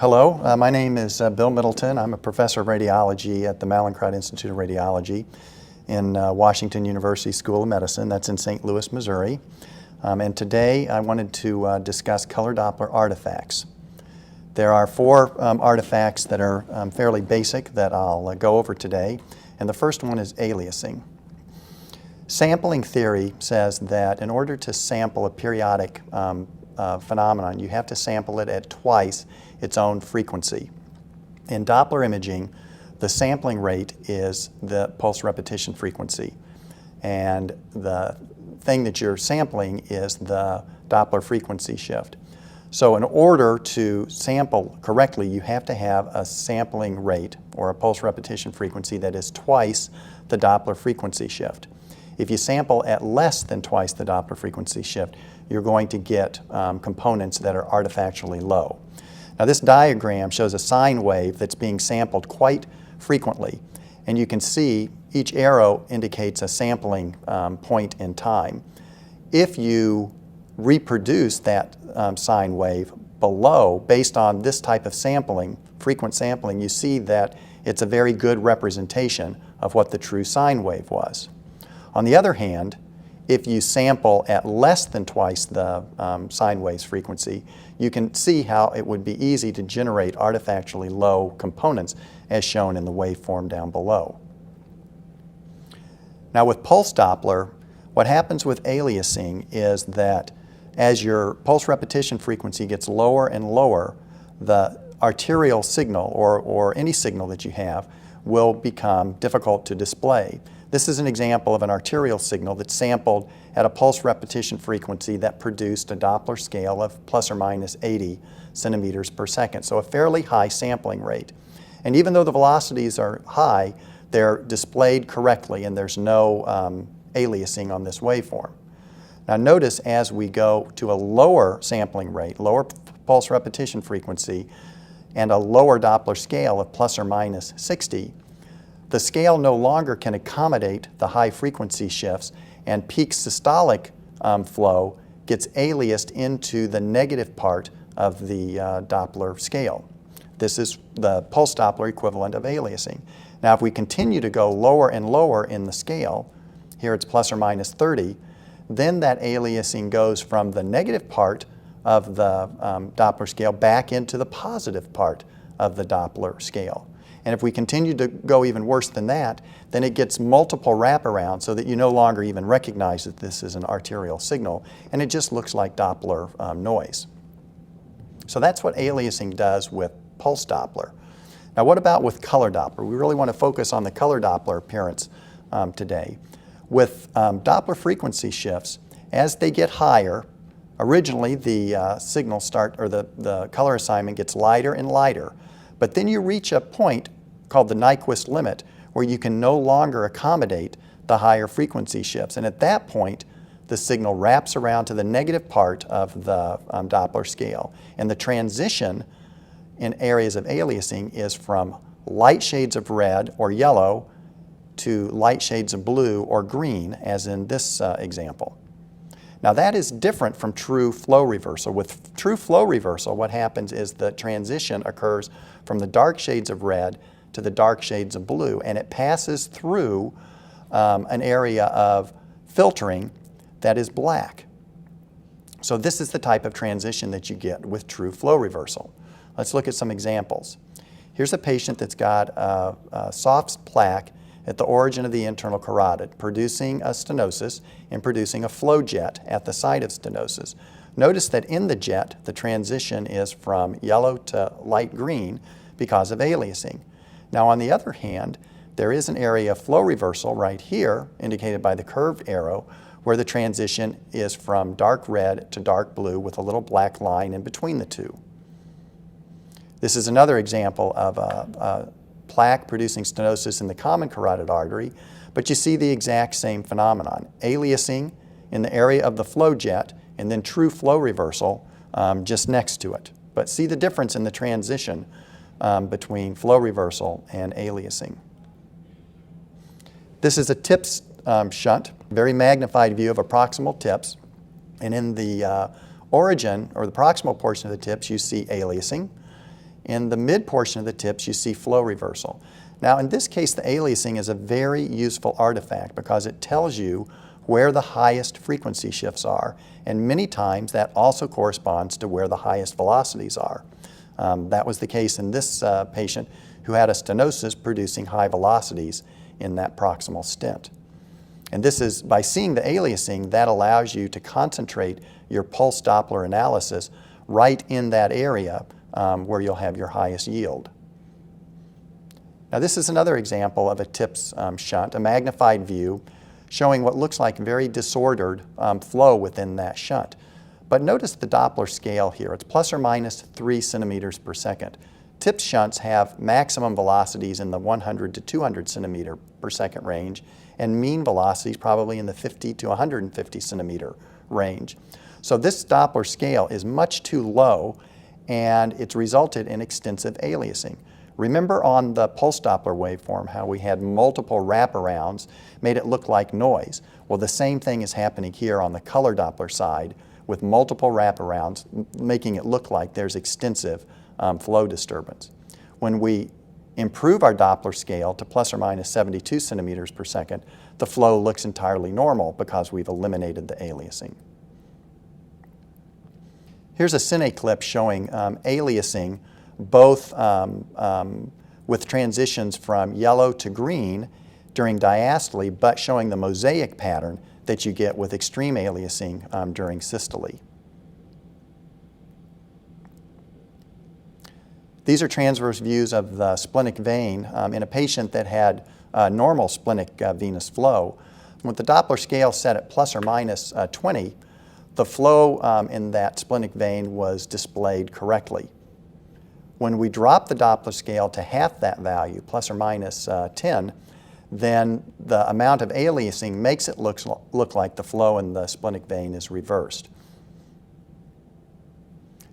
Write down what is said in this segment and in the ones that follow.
Hello, my name is Bill Middleton. I'm a professor of radiology at the Mallinckrodt Institute of Radiology in Washington University School of Medicine. That's in St. Louis, Missouri. And today I wanted to discuss color Doppler artifacts. There are four artifacts that are fairly basic that I'll go over today. And the first one is aliasing. Sampling theory says that in order to sample a periodic phenomenon, you have to sample it at twice its own frequency. In Doppler imaging, the sampling rate is the pulse repetition frequency, and the thing that you're sampling is the Doppler frequency shift. So in order to sample correctly, you have to have a sampling rate or a pulse repetition frequency that is twice the Doppler frequency shift. If you sample at less than twice the Doppler frequency shift, you're going to get components that are artifactually low. Now this diagram shows a sine wave that's being sampled quite frequently, and you can see each arrow indicates a sampling point in time. If you reproduce that sine wave below based on this type of sampling, frequent sampling, you see that it's a very good representation of what the true sine wave was. On the other hand, if you sample at less than twice the sine wave's frequency, you can see how it would be easy to generate artifactually low components as shown in the waveform down below. Now with pulse Doppler, what happens with aliasing is that as your pulse repetition frequency gets lower and lower, the arterial signal or any signal that you have will become difficult to display. This is an example of an arterial signal that's sampled at a pulse repetition frequency that produced a Doppler scale of plus or minus 80 centimeters per second, so a fairly high sampling rate. And even though the velocities are high, they're displayed correctly and there's no aliasing on this waveform. Now notice as we go to a lower sampling rate, lower pulse repetition frequency, and a lower Doppler scale of plus or minus 60, the scale no longer can accommodate the high frequency shifts, and peak systolic flow gets aliased into the negative part of the Doppler scale. This is the pulse Doppler equivalent of aliasing. Now if we continue to go lower and lower in the scale, here it's plus or minus 30, then that aliasing goes from the negative part of the Doppler scale back into the positive part of the Doppler scale. And if we continue to go even worse than that, then it gets multiple wraparounds so that you no longer even recognize that this is an arterial signal, and it just looks like Doppler noise. So that's what aliasing does with pulse Doppler. Now what about with color Doppler? We really want to focus on the color Doppler appearance today. With Doppler frequency shifts, as they get higher, originally the signal the color assignment gets lighter and lighter. But then you reach a point called the Nyquist limit where you can no longer accommodate the higher frequency shifts. And at that point, the signal wraps around to the negative part of the Doppler scale. And the transition in areas of aliasing is from light shades of red or yellow to light shades of blue or green, as in this example. Now that is different from true flow reversal. With true flow reversal, what happens is the transition occurs from the dark shades of red to the dark shades of blue, and it passes through an area of filtering that is black. So this is the type of transition that you get with true flow reversal. Let's look at some examples. Here's a patient that's got a soft plaque at the origin of the internal carotid, producing a stenosis and producing a flow jet at the site of stenosis. Notice that in the jet, the transition is from yellow to light green because of aliasing. Now on the other hand, there is an area of flow reversal right here, indicated by the curved arrow, where the transition is from dark red to dark blue with a little black line in between the two. This is another example of a plaque producing stenosis in the common carotid artery, but you see the exact same phenomenon. Aliasing in the area of the flow jet and then true flow reversal just next to it. But see the difference in the transition between flow reversal and aliasing. This is a TIPS shunt, very magnified view of a proximal TIPS, and in the origin or the proximal portion of the TIPS you see aliasing. In the mid portion of the tips, you see flow reversal. Now, in this case, the aliasing is a very useful artifact because it tells you where the highest frequency shifts are, and many times that also corresponds to where the highest velocities are. That was the case in this patient who had a stenosis producing high velocities in that proximal stent. And this is, by seeing the aliasing, that allows you to concentrate your pulse Doppler analysis right in that area where you'll have your highest yield. Now this is another example of a TIPS shunt, a magnified view showing what looks like very disordered flow within that shunt. But notice the Doppler scale here. It's plus or minus 3 centimeters per second. TIPS shunts have maximum velocities in the 100 to 200 centimeter per second range, and mean velocities probably in the 50 to 150 centimeter range. So this Doppler scale is much too low, and it's resulted in extensive aliasing. Remember on the pulse Doppler waveform how we had multiple wraparounds, made it look like noise. Well, the same thing is happening here on the color Doppler side with multiple wraparounds, making it look like there's extensive flow disturbance. When we improve our Doppler scale to plus or minus 72 centimeters per second, the flow looks entirely normal because we've eliminated the aliasing. Here's a cine clip showing aliasing both with transitions from yellow to green during diastole, but showing the mosaic pattern that you get with extreme aliasing during systole. These are transverse views of the splenic vein in a patient that had normal splenic venous flow. With the Doppler scale set at plus or minus 20, the flow in that splenic vein was displayed correctly. When we drop the Doppler scale to half that value, plus or minus 10, then the amount of aliasing makes it look like the flow in the splenic vein is reversed.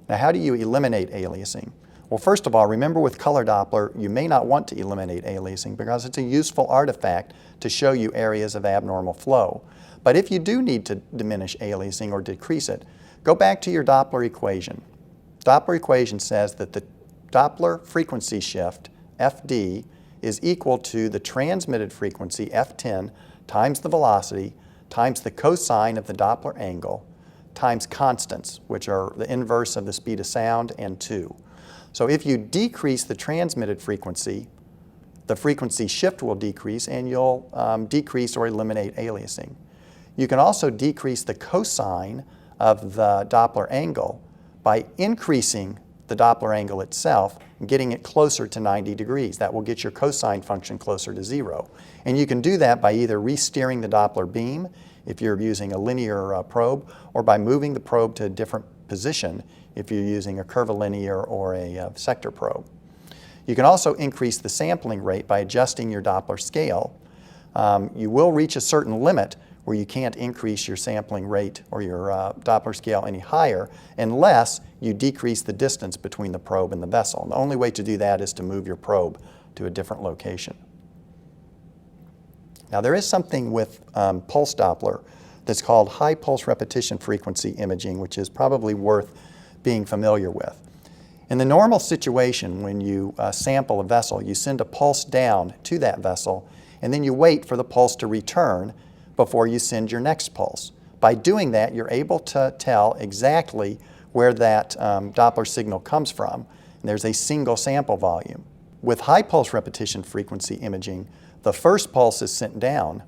Now, how do you eliminate aliasing? Well, first of all, remember with color Doppler, you may not want to eliminate aliasing because it's a useful artifact to show you areas of abnormal flow. But if you do need to diminish aliasing or decrease it, go back to your Doppler equation. Doppler equation says that the Doppler frequency shift, FD, is equal to the transmitted frequency, F10, times the velocity, times the cosine of the Doppler angle, times constants, which are the inverse of the speed of sound, and 2. So if you decrease the transmitted frequency, the frequency shift will decrease, and you'll decrease or eliminate aliasing. You can also decrease the cosine of the Doppler angle by increasing the Doppler angle itself and getting it closer to 90 degrees. That will get your cosine function closer to 0. And you can do that by either re-steering the Doppler beam, if you're using a linear probe, or by moving the probe to a different position if you're using a curvilinear or a sector probe. You can also increase the sampling rate by adjusting your Doppler scale. You will reach a certain limit where you can't increase your sampling rate or your Doppler scale any higher unless you decrease the distance between the probe and the vessel. And the only way to do that is to move your probe to a different location. Now there is something with pulse Doppler that's called high pulse repetition frequency imaging, which is probably worth being familiar with. In the normal situation, when you sample a vessel, you send a pulse down to that vessel, and then you wait for the pulse to return before you send your next pulse. By doing that, you're able to tell exactly where that Doppler signal comes from. And there's a single sample volume. With high pulse repetition frequency imaging, the first pulse is sent down,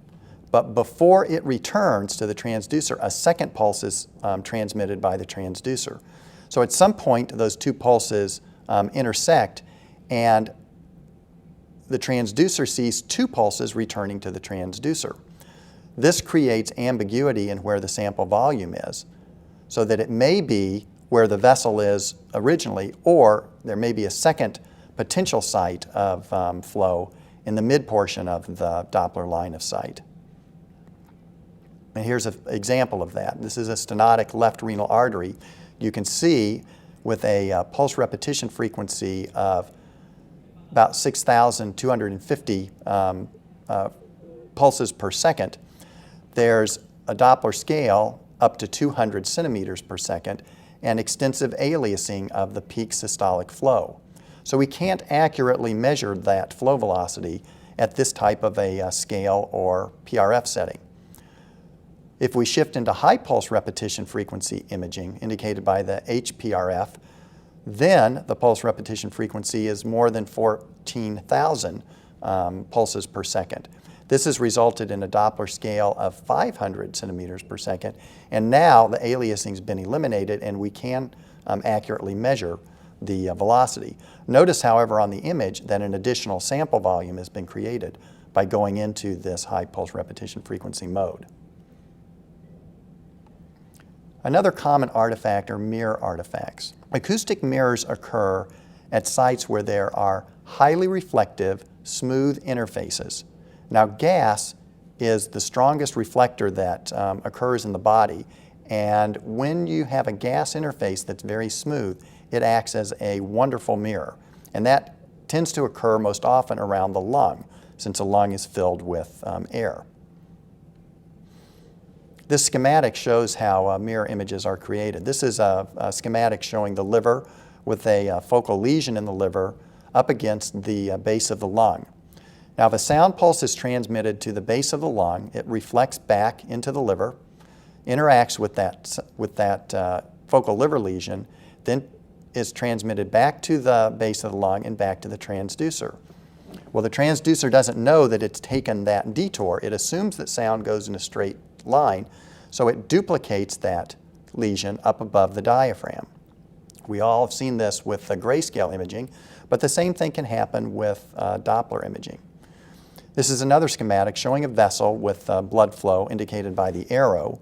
but before it returns to the transducer, a second pulse is transmitted by the transducer. So at some point, those two pulses intersect, and the transducer sees two pulses returning to the transducer. This creates ambiguity in where the sample volume is, so that it may be where the vessel is originally, or there may be a second potential site of flow in the mid portion of the Doppler line of sight. And here's an example of that. This is a stenotic left renal artery. You can see with a pulse repetition frequency of about 6,250 pulses per second, there's a Doppler scale up to 200 centimeters per second and extensive aliasing of the peak systolic flow. So we can't accurately measure that flow velocity at this type of a scale or PRF setting. If we shift into high pulse repetition frequency imaging, indicated by the HPRF, then the pulse repetition frequency is more than 14,000 pulses per second. This has resulted in a Doppler scale of 500 centimeters per second, and now the aliasing's been eliminated and we can accurately measure the velocity. Notice, however, on the image that an additional sample volume has been created by going into this high pulse repetition frequency mode. Another common artifact are mirror artifacts. Acoustic mirrors occur at sites where there are highly reflective, smooth interfaces. Now, gas is the strongest reflector that occurs in the body, and when you have a gas interface that's very smooth, it acts as a wonderful mirror. And that tends to occur most often around the lung, since a lung is filled with air. This schematic shows how mirror images are created. This is a schematic showing the liver with a focal lesion in the liver up against the base of the lung. Now, if a sound pulse is transmitted to the base of the lung, it reflects back into the liver, interacts with that focal liver lesion, then is transmitted back to the base of the lung and back to the transducer. Well, the transducer doesn't know that it's taken that detour. It assumes that sound goes in a straight line, so it duplicates that lesion up above the diaphragm. We all have seen this with the grayscale imaging, but the same thing can happen with Doppler imaging. This is another schematic showing a vessel with blood flow indicated by the arrow.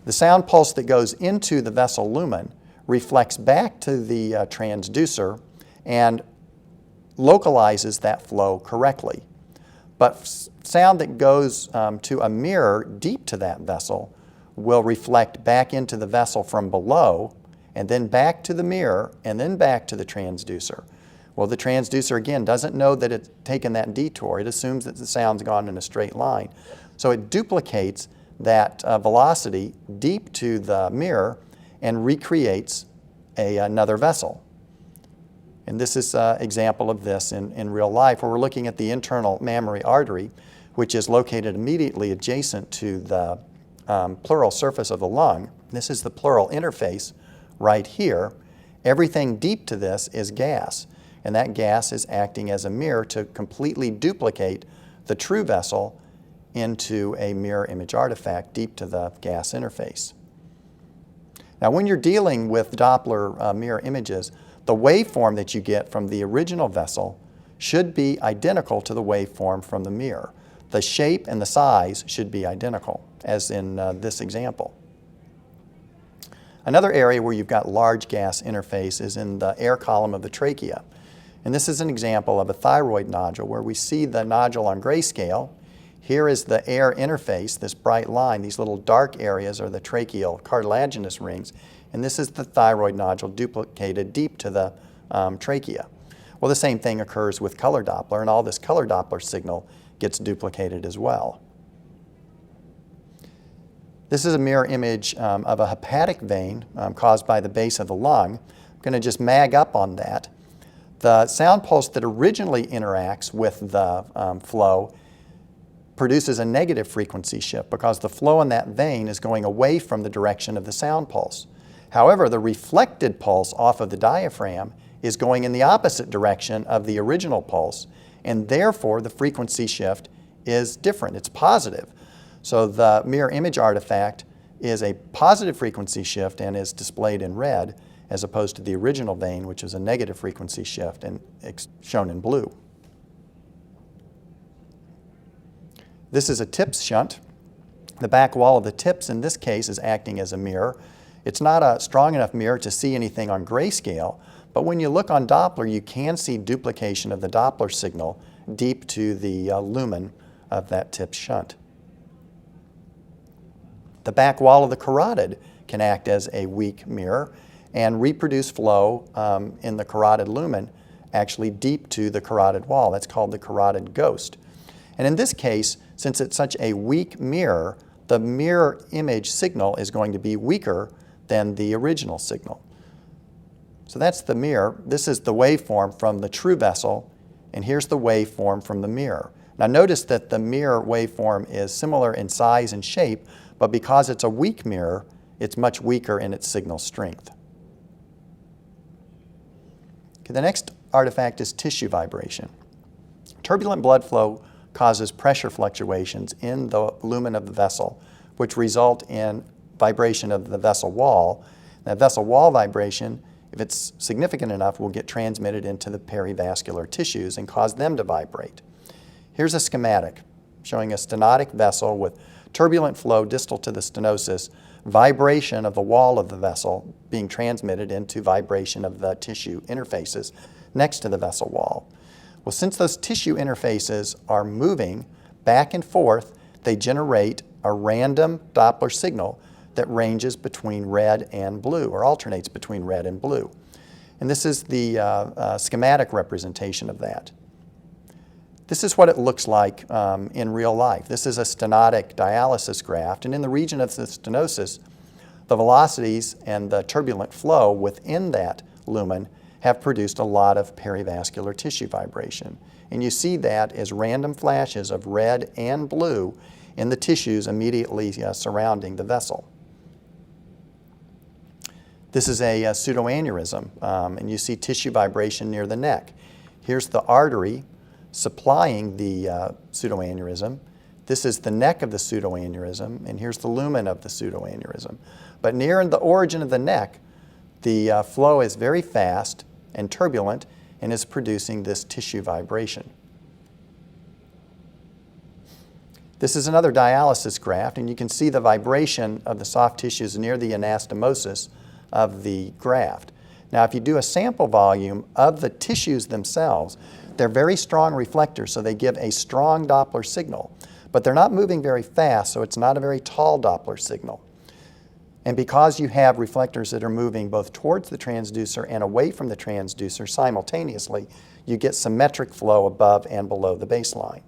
The sound pulse that goes into the vessel lumen reflects back to the transducer and localizes that flow correctly. But sound that goes to a mirror deep to that vessel will reflect back into the vessel from below, and then back to the mirror, and then back to the transducer. Well, the transducer, again, doesn't know that it's taken that detour. It assumes that the sound's gone in a straight line. So it duplicates that velocity deep to the mirror and recreates another vessel. And this is an example of this in real life, where we're looking at the internal mammary artery, which is located immediately adjacent to the pleural surface of the lung. This is the pleural interface right here. Everything deep to this is gas, and that gas is acting as a mirror to completely duplicate the true vessel into a mirror image artifact deep to the gas interface. Now, when you're dealing with Doppler mirror images, the waveform that you get from the original vessel should be identical to the waveform from the mirror. The shape and the size should be identical, as in this example. Another area where you've got large gas interface is in the air column of the trachea. And this is an example of a thyroid nodule where we see the nodule on grayscale. Here is the air interface, this bright line. These little dark areas are the tracheal cartilaginous rings. And this is the thyroid nodule duplicated deep to the trachea. Well, the same thing occurs with color Doppler, and all this color Doppler signal gets duplicated as well. This is a mirror image of a hepatic vein caused by the base of the lung. I'm going to just mag up on that. The sound pulse that originally interacts with the flow produces a negative frequency shift because the flow in that vein is going away from the direction of the sound pulse. However, the reflected pulse off of the diaphragm is going in the opposite direction of the original pulse, and therefore the frequency shift is different. It's positive. So the mirror image artifact is a positive frequency shift and is displayed in red, as opposed to the original vein, which is a negative frequency shift and shown in blue. This is a TIPS shunt. The back wall of the TIPS in this case is acting as a mirror. It's not a strong enough mirror to see anything on grayscale, but when you look on Doppler, you can see duplication of the Doppler signal deep to the lumen of that TIPS shunt. The back wall of the carotid can act as a weak mirror and reproduce flow in the carotid lumen actually deep to the carotid wall. That's called the carotid ghost. And in this case, since it's such a weak mirror, the mirror image signal is going to be weaker than the original signal. So that's the mirror. This is the waveform from the true vessel, and here's the waveform from the mirror. Now notice that the mirror waveform is similar in size and shape, but because it's a weak mirror, it's much weaker in its signal strength. Okay, the next artifact is tissue vibration. Turbulent blood flow causes pressure fluctuations in the lumen of the vessel, which result in vibration of the vessel wall. That vessel wall vibration, if it's significant enough, will get transmitted into the perivascular tissues and cause them to vibrate. Here's a schematic showing a stenotic vessel with turbulent flow distal to the stenosis, vibration of the wall of the vessel being transmitted into vibration of the tissue interfaces next to the vessel wall. Well, since those tissue interfaces are moving back and forth, they generate a random Doppler signal that ranges between red and blue, or alternates between red and blue. And this is the schematic representation of that. This is what it looks like in real life. This is a stenotic dialysis graft, and in the region of the stenosis, the velocities and the turbulent flow within that lumen have produced a lot of perivascular tissue vibration. And you see that as random flashes of red and blue in the tissues immediately surrounding the vessel. This is a pseudoaneurysm, and you see tissue vibration near the neck. Here's the artery supplying the pseudoaneurysm. This is the neck of the pseudoaneurysm, and here's the lumen of the pseudoaneurysm. But near the origin of the neck, the flow is very fast and turbulent and is producing this tissue vibration. This is another dialysis graft, and you can see the vibration of the soft tissues near the anastomosis of the graft. Now, if you do a sample volume of the tissues themselves, they're very strong reflectors, so they give a strong Doppler signal. But they're not moving very fast, so it's not a very tall Doppler signal. And because you have reflectors that are moving both towards the transducer and away from the transducer simultaneously, you get symmetric flow above and below the baseline.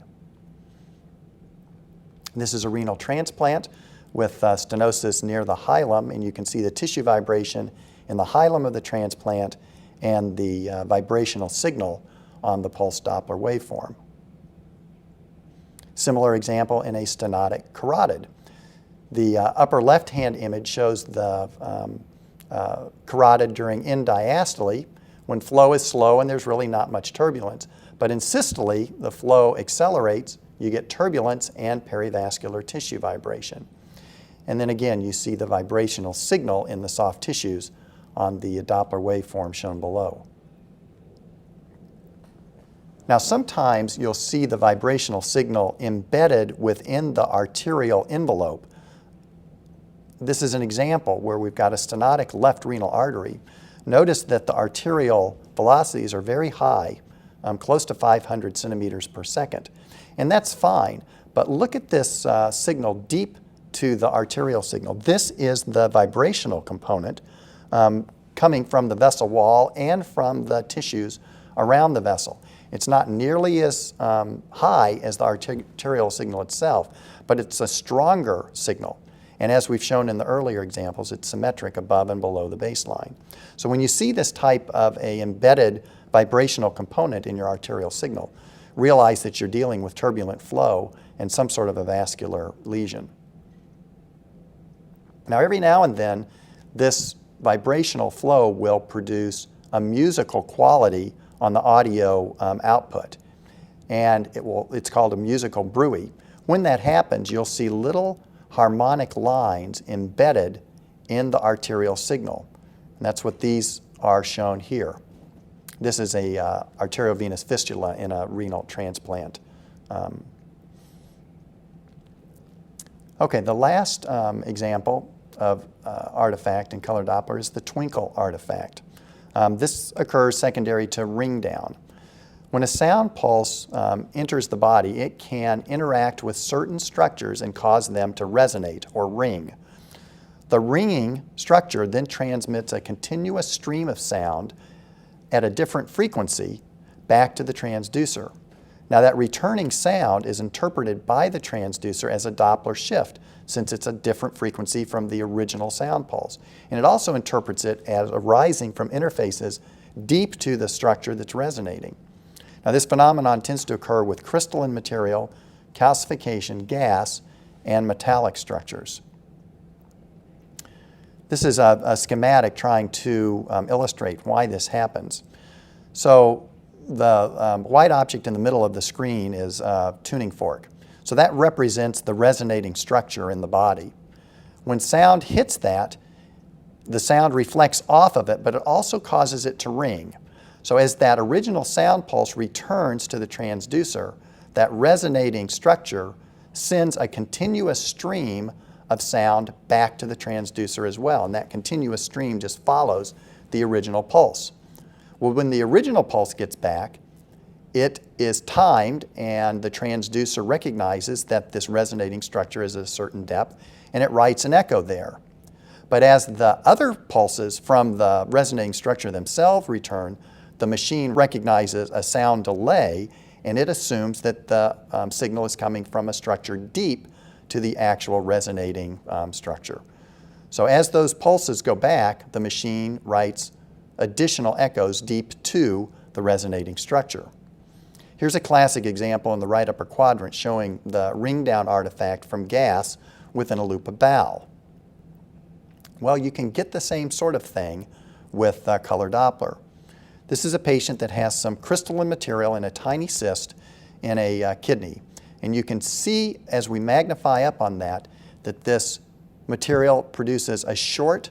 This is a renal transplant with stenosis near the hilum, and you can see the tissue vibration in the hilum of the transplant and the vibrational signal on the pulse Doppler waveform. Similar example in a stenotic carotid. The upper left-hand image shows the carotid during end diastole, when flow is slow and there's really not much turbulence. But in systole, the flow accelerates, you get turbulence and perivascular tissue vibration. And then again, you see the vibrational signal in the soft tissues on the Doppler waveform shown below. Now, sometimes you'll see the vibrational signal embedded within the arterial envelope. This is an example where we've got a stenotic left renal artery. Notice that the arterial velocities are very high, close to 500 centimeters per second. And that's fine, but look at this signal deep to the arterial signal. This is the vibrational component coming from the vessel wall and from the tissues around the vessel. It's not nearly as high as the arterial signal itself, but it's a stronger signal. And as we've shown in the earlier examples, it's symmetric above and below the baseline. So when you see this type of an embedded vibrational component in your arterial signal, realize that you're dealing with turbulent flow and some sort of a vascular lesion. Now, every now and then, this vibrational flow will produce a musical quality on the audio output, and it's called a musical bruit. When that happens, you'll see little harmonic lines embedded in the arterial signal, and that's what these are shown here. This is a arteriovenous fistula in a renal transplant. Okay, the last example of artifact in color Doppler is the twinkle artifact. This occurs secondary to ring down. When a sound pulse enters the body, it can interact with certain structures and cause them to resonate or ring. The ringing structure then transmits a continuous stream of sound at a different frequency back to the transducer. Now that returning sound is interpreted by the transducer as a Doppler shift, since it's a different frequency from the original sound pulse. And it also interprets it as arising from interfaces deep to the structure that's resonating. Now this phenomenon tends to occur with crystalline material, calcification, gas, and metallic structures. This is a schematic trying to illustrate why this happens. So the white object in the middle of the screen is a tuning fork. So that represents the resonating structure in the body. When sound hits that, the sound reflects off of it, but it also causes it to ring. So as that original sound pulse returns to the transducer, that resonating structure sends a continuous stream of sound back to the transducer as well, and that continuous stream just follows the original pulse. Well, when the original pulse gets back, it is timed, and the transducer recognizes that this resonating structure is at a certain depth, and it writes an echo there. But as the other pulses from the resonating structure themselves return, the machine recognizes a sound delay, and it assumes that the signal is coming from a structure deep to the actual resonating structure. So as those pulses go back, the machine writes additional echoes deep to the resonating structure. Here's a classic example in the right upper quadrant showing the ring down artifact from gas within a loop of bow. Well, you can get the same sort of thing with color Doppler. This is a patient that has some crystalline material in a tiny cyst in a kidney. And you can see as we magnify up on that this material produces a short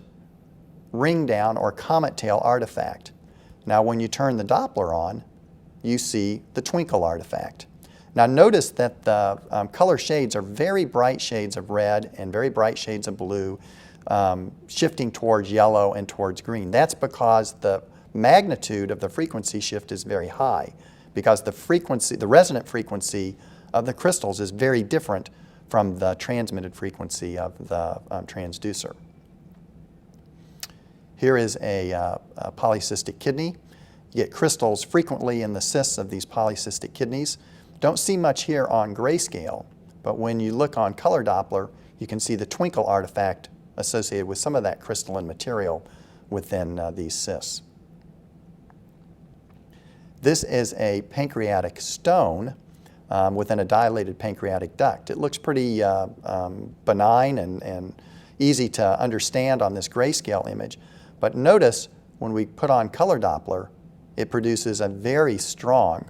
ring down or comet tail artifact. Now when you turn the Doppler on, you see the twinkle artifact. Now notice that the color shades are very bright shades of red and very bright shades of blue, shifting towards yellow and towards green. That's because the magnitude of the frequency shift is very high, because the resonant frequency of the crystals is very different from the transmitted frequency of the transducer. Here is a polycystic kidney. You get crystals frequently in the cysts of these polycystic kidneys. Don't see much here on grayscale, but when you look on color Doppler, you can see the twinkle artifact associated with some of that crystalline material within these cysts. This is a pancreatic stone within a dilated pancreatic duct. It looks pretty benign and easy to understand on this grayscale image, but notice when we put on color Doppler, it produces a very strong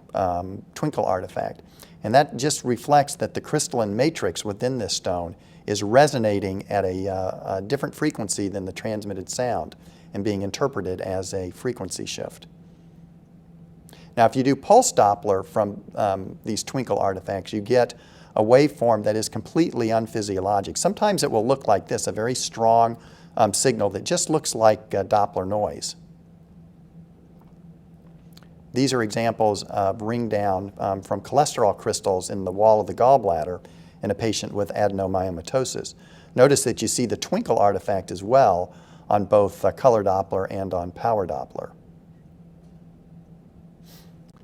twinkle artifact. And that just reflects that the crystalline matrix within this stone is resonating at a different frequency than the transmitted sound and being interpreted as a frequency shift. Now if you do pulse Doppler from these twinkle artifacts, you get a waveform that is completely unphysiologic. Sometimes it will look like this, a very strong signal that just looks like Doppler noise. These are examples of ring down from cholesterol crystals in the wall of the gallbladder in a patient with adenomyomatosis. Notice that you see the twinkle artifact as well on both color Doppler and on power Doppler.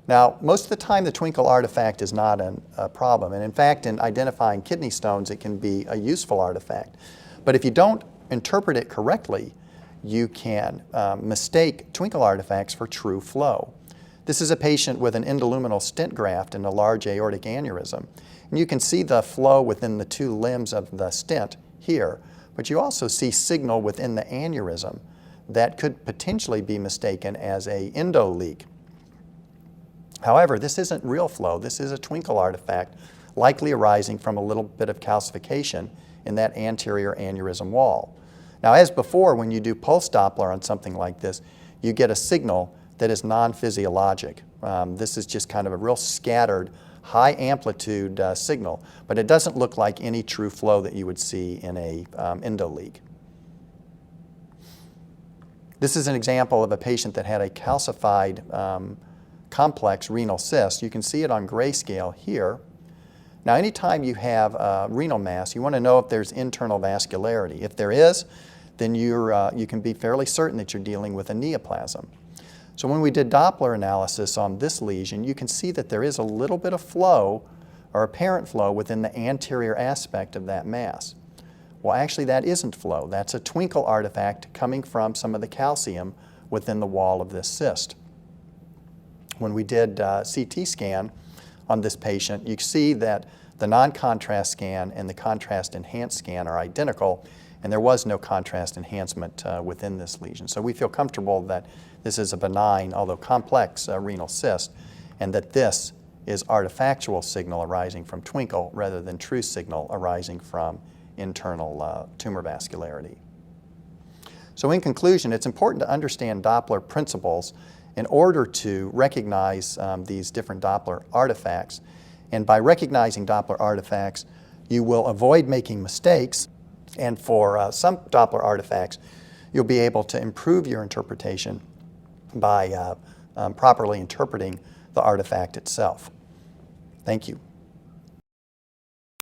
Now, most of the time the twinkle artifact is not a problem, and in fact in identifying kidney stones it can be a useful artifact. But if you don't interpret it correctly, you can mistake twinkle artifacts for true flow. This is a patient with an endoluminal stent graft and a large aortic aneurysm. And you can see the flow within the two limbs of the stent here, but you also see signal within the aneurysm that could potentially be mistaken as an endo leak. However, this isn't real flow. This is a twinkle artifact, likely arising from a little bit of calcification in that anterior aneurysm wall. Now, as before, when you do pulse Doppler on something like this, you get a signal that is non-physiologic. This is just kind of a real scattered, high amplitude signal, but it doesn't look like any true flow that you would see in a endo leak. This is an example of a patient that had a calcified complex renal cyst. You can see it on grayscale here. Now anytime you have a renal mass, you want to know if there's internal vascularity. If there is, then you can be fairly certain that you're dealing with a neoplasm. So when we did Doppler analysis on this lesion, you can see that there is a little bit of flow or apparent flow within the anterior aspect of that mass. Well, actually that isn't flow. That's a twinkle artifact coming from some of the calcium within the wall of this cyst. When we did CT scan on this patient, you see that the non-contrast scan and the contrast-enhanced scan are identical, and there was no contrast enhancement within this lesion. So we feel comfortable that this is a benign, although complex, renal cyst, and that this is artifactual signal arising from twinkle rather than true signal arising from internal tumor vascularity. So in conclusion, it's important to understand Doppler principles in order to recognize these different Doppler artifacts. And by recognizing Doppler artifacts, you will avoid making mistakes, and for some Doppler artifacts, you'll be able to improve your interpretation by properly interpreting the artifact itself. Thank you.